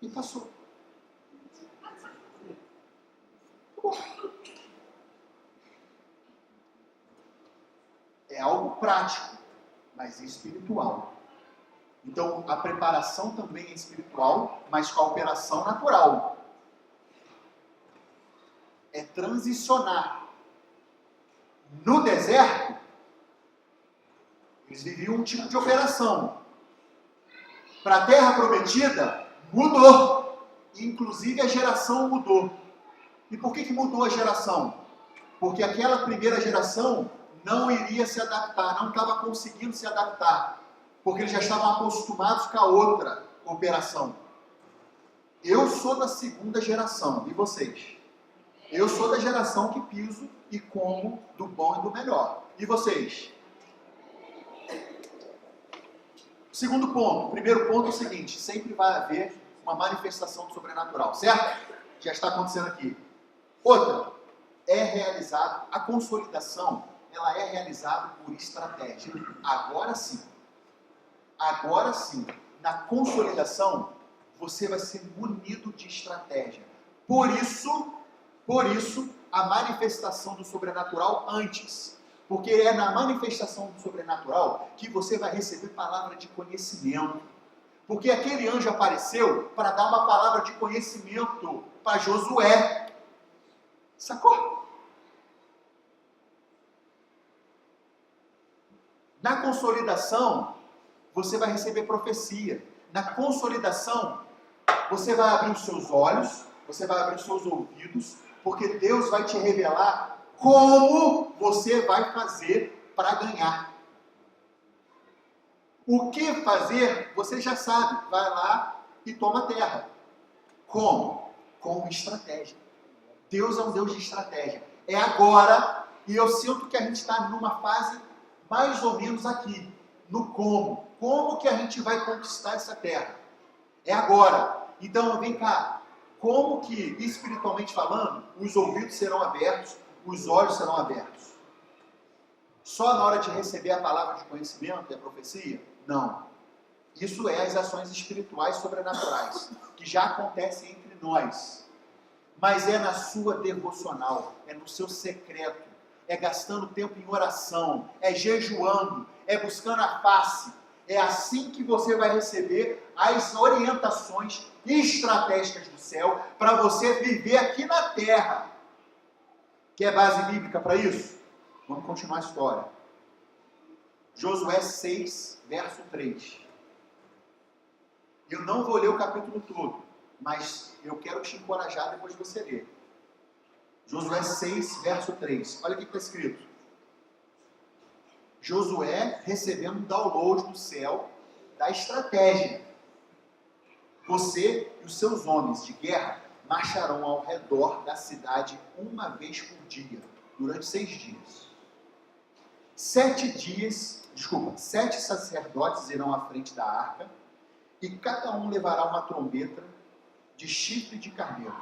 E passou. É algo prático, mas espiritual. Então, a preparação também é espiritual, mas com a operação natural. É transicionar. No deserto, eles viviam um tipo de operação. Para a terra prometida, mudou. Inclusive a geração mudou. E por que mudou a geração? Porque aquela primeira geração não iria se adaptar, não estava conseguindo se adaptar. Porque eles já estavam acostumados com a outra operação. Eu sou da segunda geração, e vocês? Eu sou da geração que piso e como do bom e do melhor. E vocês? Segundo ponto. O primeiro ponto é o seguinte: sempre vai haver uma manifestação do sobrenatural, certo? Já está acontecendo aqui. Outra, é realizado, a consolidação, ela é realizada por estratégia. Agora sim, na consolidação, você vai ser munido de estratégia. Por isso, a manifestação do sobrenatural antes. Porque é na manifestação do sobrenatural que você vai receber palavra de conhecimento. Porque aquele anjo apareceu para dar uma palavra de conhecimento para Josué. Sacou? Na consolidação, você vai receber profecia. Na consolidação, você vai abrir os seus olhos, você vai abrir os seus ouvidos, porque Deus vai te revelar como você vai fazer para ganhar. O que fazer, você já sabe. Vai lá e toma terra. Como? Com estratégia. Deus é um Deus de estratégia. É agora, e eu sinto que a gente está numa fase mais ou menos aqui, no como. Como que a gente vai conquistar essa terra? É agora. Então, vem cá. Como que, espiritualmente falando, os ouvidos serão abertos, os olhos serão abertos? Só na hora de receber a palavra de conhecimento e a profecia? Não. Isso é as ações espirituais sobrenaturais, que já acontecem entre nós. Mas é na sua devocional, é no seu secreto, é gastando tempo em oração, é jejuando, é buscando a face. É assim que você vai receber as orientações estratégicas do céu para você viver aqui na terra. Quer base bíblica para isso? Vamos continuar a história. Josué 6, verso 3. Eu não vou ler o capítulo todo, mas eu quero te encorajar depois de você ler. Josué 6, verso 3. Olha o que está escrito. Josué recebendo um download do céu da estratégia. Você e os seus homens de guerra marcharão ao redor da cidade uma vez por dia, durante 6 dias. 7 sacerdotes irão à frente da arca, e cada um levará uma trombeta de chifre de carneiro.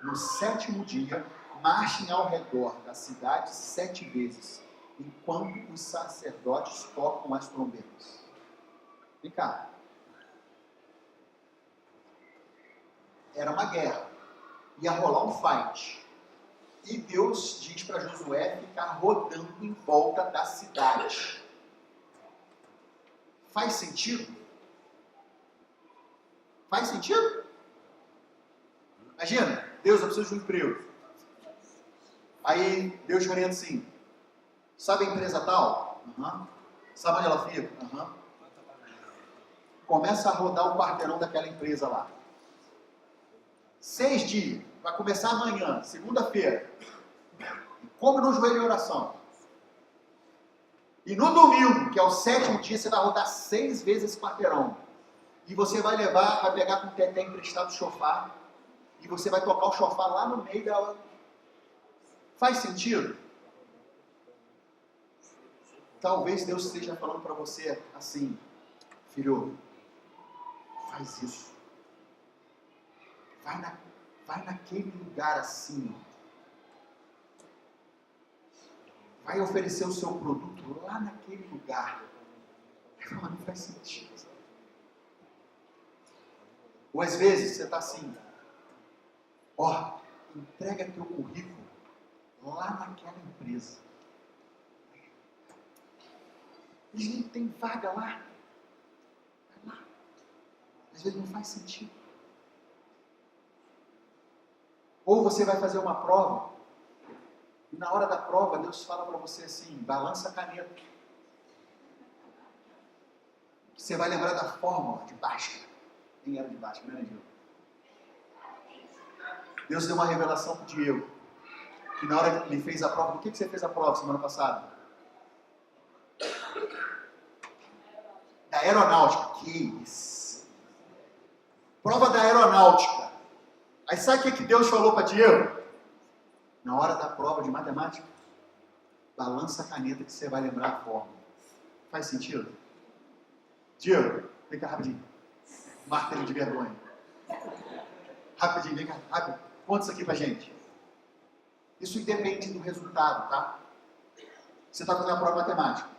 No 7º dia, marchem ao redor da cidade 7 vezes, enquanto os sacerdotes tocam as trombetas. Vem cá. Era uma guerra. Ia rolar um fight. E Deus diz para Josué ficar rodando em volta da cidade. Faz sentido? Faz sentido? Imagina, Deus, eu preciso de um emprego. Aí Deus orienta assim, sabe a empresa tal? Uhum. Sabe onde ela fica? Uhum. Começa a rodar o quarteirão daquela empresa lá. 6 dias, vai começar amanhã, segunda-feira. Come no joelho em oração. E no domingo, que é o 7º dia, você vai rodar 6 vezes esse quarteirão. E você vai pegar com o teté emprestado o chofar, e você vai tocar o chofar lá no meio dela. Faz sentido? Talvez Deus esteja falando para você assim, filho, faz isso. Vai naquele lugar assim. Vai oferecer o seu produto lá naquele lugar. Não faz sentido. Ou às vezes você está assim, entrega teu currículo lá naquela empresa. Eles nem tem vaga lá. Vai lá. Às vezes não faz sentido. Ou você vai fazer uma prova, e na hora da prova Deus fala para você assim, balança a caneta. Você vai lembrar da fórmula de Bhaskara. Quem era de Bhaskara, não era Diego? Deus deu uma revelação para o Diego, que na hora que ele fez a prova, do que você fez a prova semana passada? Da aeronáutica. Que isso? Prova da aeronáutica. Aí sabe o que Deus falou para Diego? Na hora da prova de matemática, balança a caneta que você vai lembrar a fórmula. Faz sentido? Diego, vem cá rapidinho. Marca ele de vergonha. Rapidinho, vem cá, rápido. Conta isso aqui pra gente. Isso independe do resultado, tá? Você está fazendo a prova de matemática.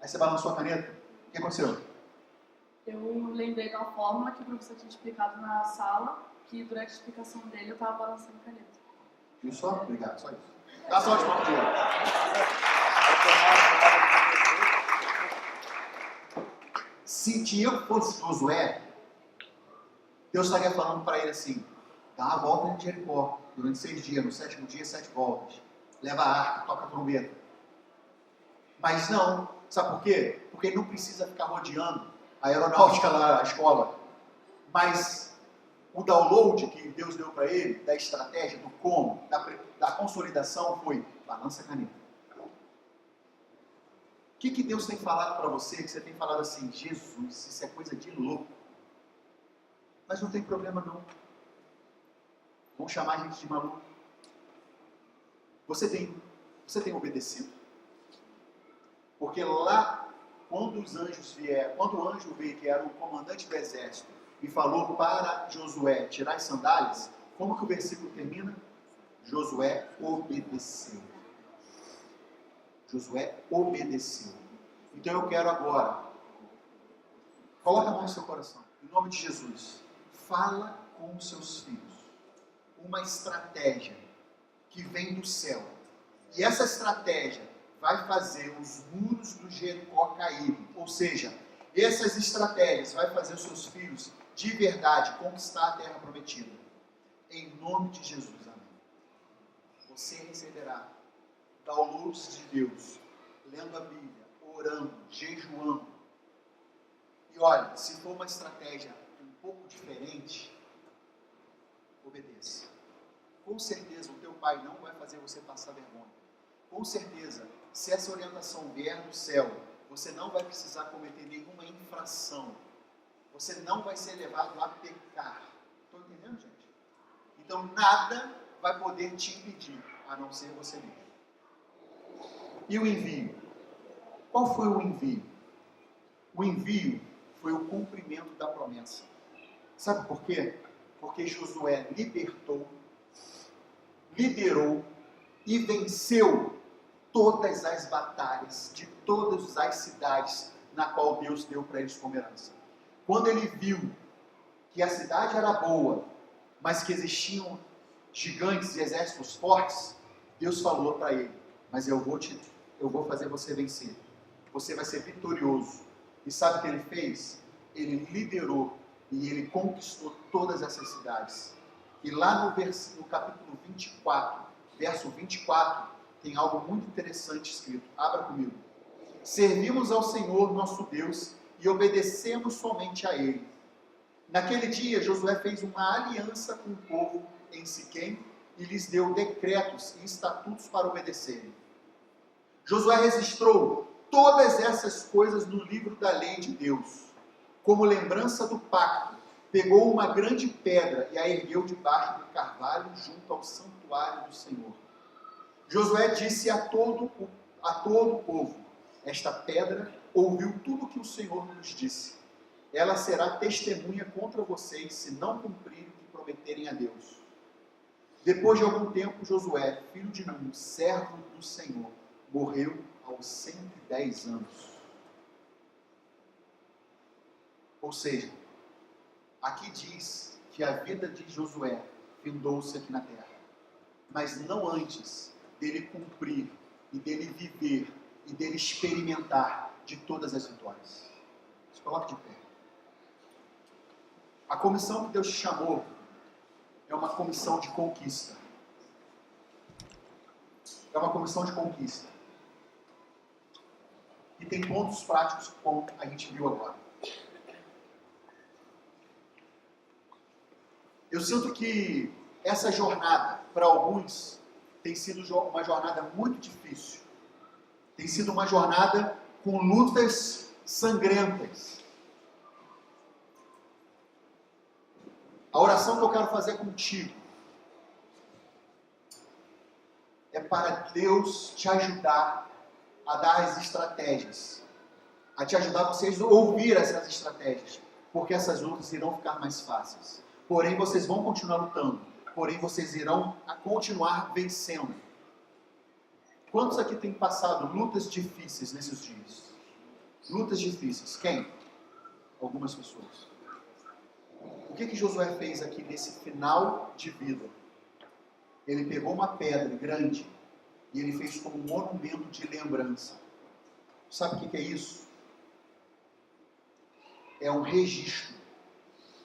Aí você balançou a caneta. O que aconteceu? Eu lembrei da fórmula que o professor tinha explicado na sala, que durante a explicação dele eu estava balançando a caneta. Viu só? Obrigado, só isso. Dá só de palma, Diego. Se Diego fosse Josué, Deus estaria falando para ele assim, dá a volta de Jericó, durante 6 dias, no 7º dia, 7 voltas. Leva a arca, toca a trombeta. Mas não, sabe por quê? Porque ele não precisa ficar rodeando a aeronáutica lá, a escola. Mas o download que Deus deu para ele, da estratégia, do como, da consolidação, foi, balança a caneta. O que Deus tem falado para você, que você tem falado assim, Jesus, isso é coisa de louco. Mas não tem problema não. Vão chamar a gente de maluco. Você tem obedecido? Porque lá, quando os anjos vieram, quando o anjo veio, que era o comandante do exército, e falou para Josué tirar as sandálias, como que o versículo termina? Josué obedeceu. Josué obedeceu. Então eu quero agora, coloca a mão no seu coração, em nome de Jesus, fala com os seus filhos uma estratégia que vem do céu. E essa estratégia vai fazer os muros do Jericó caírem. Ou seja, essas estratégias vai fazer os seus filhos de verdade conquistar a terra prometida. Em nome de Jesus, amém. Você receberá downloads de Deus, lendo a Bíblia, orando, jejuando. E olha, se for uma estratégia um pouco diferente, obedeça. Com certeza o teu pai não vai fazer você passar vergonha. Com certeza, se essa orientação vier do céu, você não vai precisar cometer nenhuma infração. Você não vai ser levado a pecar. Estão entendendo, gente? Então nada vai poder te impedir, a não ser você mesmo. E o envio? Qual foi o envio? O envio foi o cumprimento da promessa. Sabe por quê? Porque Josué libertou, liderou e venceu todas as batalhas de todas as cidades na qual Deus deu para eles como herança. Quando ele viu que a cidade era boa, mas que existiam gigantes e exércitos fortes, Deus falou para ele: mas eu vou fazer você vencer. Você vai ser vitorioso. E sabe o que ele fez? Ele liderou e ele conquistou todas essas cidades. E lá no capítulo 24, verso 24, tem algo muito interessante escrito. Abra comigo. Servimos ao Senhor nosso Deus e obedecemos somente a Ele. Naquele dia, Josué fez uma aliança com o povo em Siquém e lhes deu decretos e estatutos para obedecerem. Josué registrou todas essas coisas no livro da lei de Deus. Como lembrança do pacto, pegou uma grande pedra e a ergueu debaixo do carvalho junto ao santuário do Senhor. Josué disse a todo o povo: esta pedra ouviu tudo o que o Senhor nos disse. Ela será testemunha contra vocês se não cumprirem o que prometerem a Deus. Depois de algum tempo, Josué, filho de Nun, servo do Senhor, morreu aos 110 anos. Ou seja, aqui diz que a vida de Josué findou-se aqui na terra, mas não antes dele cumprir e dele viver e dele experimentar de todas as vitórias. Se coloque de pé. A comissão que Deus te chamou é uma comissão de conquista. É uma comissão de conquista. E tem pontos práticos como a gente viu agora. Eu sinto que essa jornada, para alguns, tem sido uma jornada muito difícil. Tem sido uma jornada com lutas sangrentas. A oração que eu quero fazer contigo é para Deus te ajudar a dar as estratégias, a te ajudar vocês a ouvir essas estratégias, porque essas lutas irão ficar mais fáceis. Porém, vocês vão continuar lutando. Porém, vocês irão continuar vencendo. Quantos aqui têm passado lutas difíceis nesses dias? Lutas difíceis. Quem? Algumas pessoas. O que Josué fez aqui nesse final de vida? Ele pegou uma pedra grande e ele fez como um monumento de lembrança. Sabe o que é isso? É um registro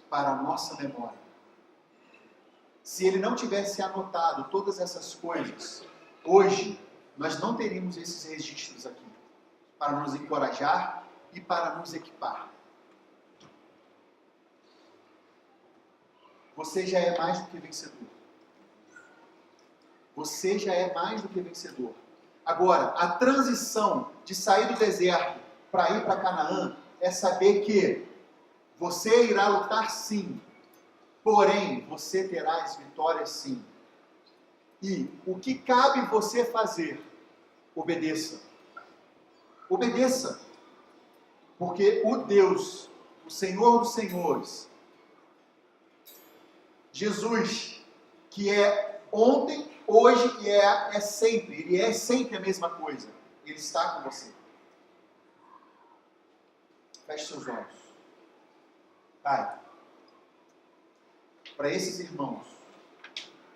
para a nossa memória. Se ele não tivesse anotado todas essas coisas, hoje nós não teríamos esses registros aqui para nos encorajar e para nos equipar. Você já é mais do que vencedor. Você já é mais do que vencedor. Agora, a transição de sair do deserto para ir para Canaã é saber que você irá lutar sim, porém você terá as vitórias sim. E o que cabe você fazer? Obedeça. Obedeça. Porque o Deus, o Senhor dos Senhores, Jesus, que é ontem, hoje e é sempre, Ele é sempre a mesma coisa. Ele está com você. Feche seus olhos. Pai, para esses irmãos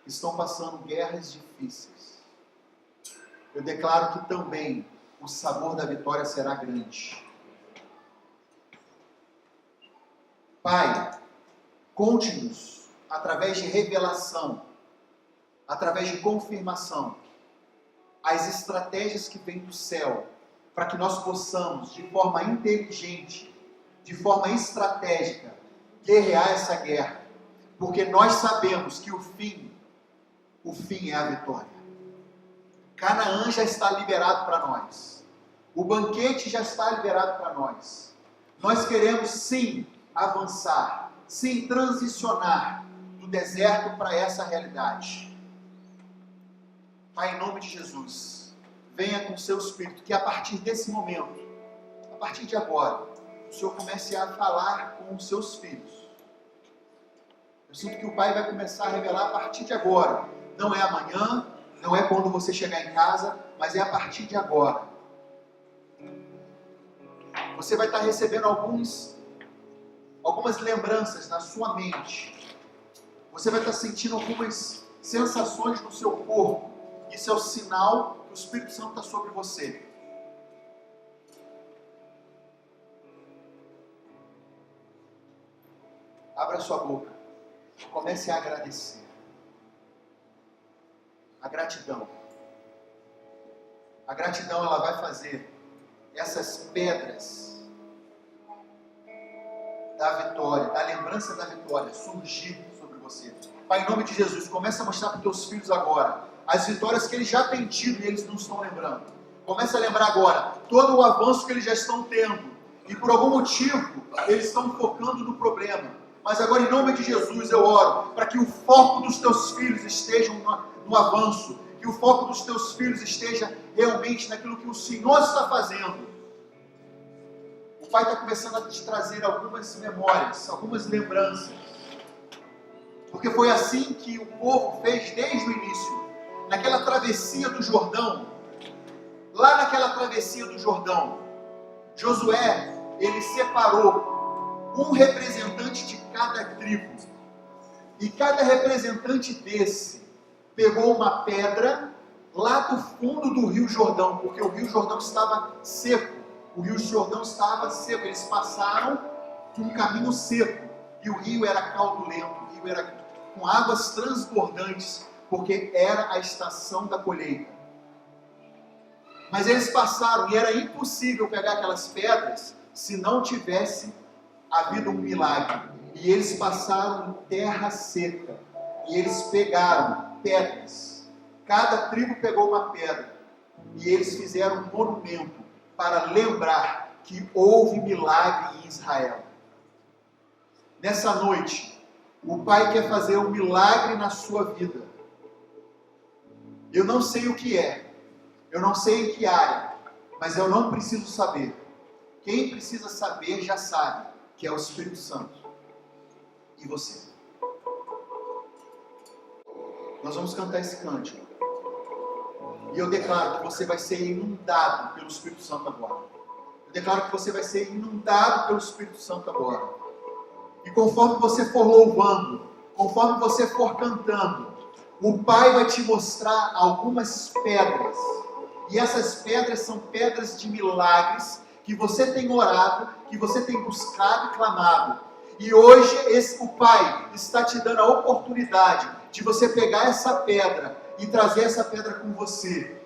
que estão passando guerras difíceis, eu declaro que também o sabor da vitória será grande. Pai, conte-nos, através de revelação, através de confirmação, as estratégias que vêm do céu, para que nós possamos, de forma inteligente, de forma estratégica, guerrear essa guerra, porque nós sabemos que o fim é a vitória. Canaã já está liberado para nós, o banquete já está liberado para nós. Nós queremos sim avançar, sim transicionar do deserto para essa realidade. Pai, em nome de Jesus, venha com o seu Espírito, que a partir desse momento, a partir de agora, o Senhor comece a falar com os seus filhos. Eu sinto que o Pai vai começar a revelar a partir de agora. Não é amanhã, não é quando você chegar em casa, mas é a partir de agora. Você vai estar recebendo algumas lembranças na sua mente. Você vai estar sentindo algumas sensações no seu corpo. Isso é o sinal que o Espírito Santo está sobre você. Abra sua boca. Comece a agradecer. A gratidão. A gratidão, ela vai fazer essas pedras da vitória, da lembrança da vitória, surgir sobre você. Pai, em nome de Jesus, começa a mostrar para os teus filhos agora as vitórias que eles já têm tido e eles não estão lembrando. Começa a lembrar agora todo o avanço que eles já estão tendo. E por algum motivo, eles estão focando no problema. Mas agora, em nome de Jesus, eu oro para que o foco dos teus filhos esteja no avanço. Que o foco dos teus filhos esteja realmente naquilo que o Senhor está fazendo. O Pai está começando a te trazer algumas memórias, algumas lembranças. Porque foi assim que o povo fez desde o início. Naquela travessia do Jordão, lá naquela travessia do Jordão, Josué, ele separou um representante de cada tribo. E cada representante desse pegou uma pedra lá do fundo do Rio Jordão, porque o Rio Jordão estava seco. O Rio Jordão estava seco, eles passaram por um caminho seco. E o rio era caudulento, o rio era com águas transbordantes, porque era a estação da colheita. Mas eles passaram e era impossível pegar aquelas pedras se não tivesse havido um milagre. E eles passaram em terra seca. E eles pegaram pedras. Cada tribo pegou uma pedra. E eles fizeram um monumento para lembrar que houve milagre em Israel. Nessa noite, o Pai quer fazer um milagre na sua vida. Eu não sei o que é. Eu não sei em que área. Mas eu não preciso saber. Quem precisa saber já sabe, que é o Espírito Santo. E você? Nós vamos cantar esse cântico. E eu declaro que você vai ser inundado pelo Espírito Santo agora. Eu declaro que você vai ser inundado pelo Espírito Santo agora. E conforme você for louvando, conforme você for cantando, o Pai vai te mostrar algumas pedras. E essas pedras são pedras de milagres que você tem orado, que você tem buscado e clamado. E hoje o Pai está te dando a oportunidade de você pegar essa pedra e trazer essa pedra com você.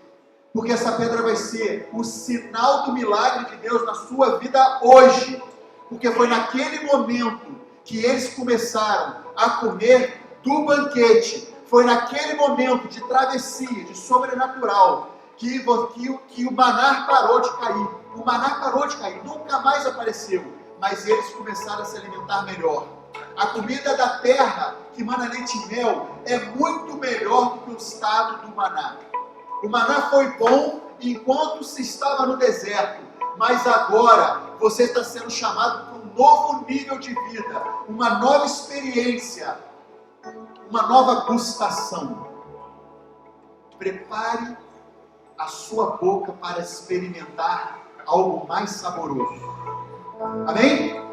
Porque essa pedra vai ser o sinal do milagre de Deus na sua vida hoje. Porque foi naquele momento que eles começaram a comer do banquete. Foi naquele momento de travessia, de sobrenatural, que o maná parou de cair. O maná parou de cair, nunca mais apareceu. Mas eles começaram a se alimentar melhor. A comida da terra, que mana leite e mel, é muito melhor do que o estado do maná. O maná foi bom enquanto se estava no deserto. Mas agora você está sendo chamado para um novo nível de vida. Uma nova experiência. Uma nova gustação. Prepare a sua boca para experimentar algo mais saboroso. Amém?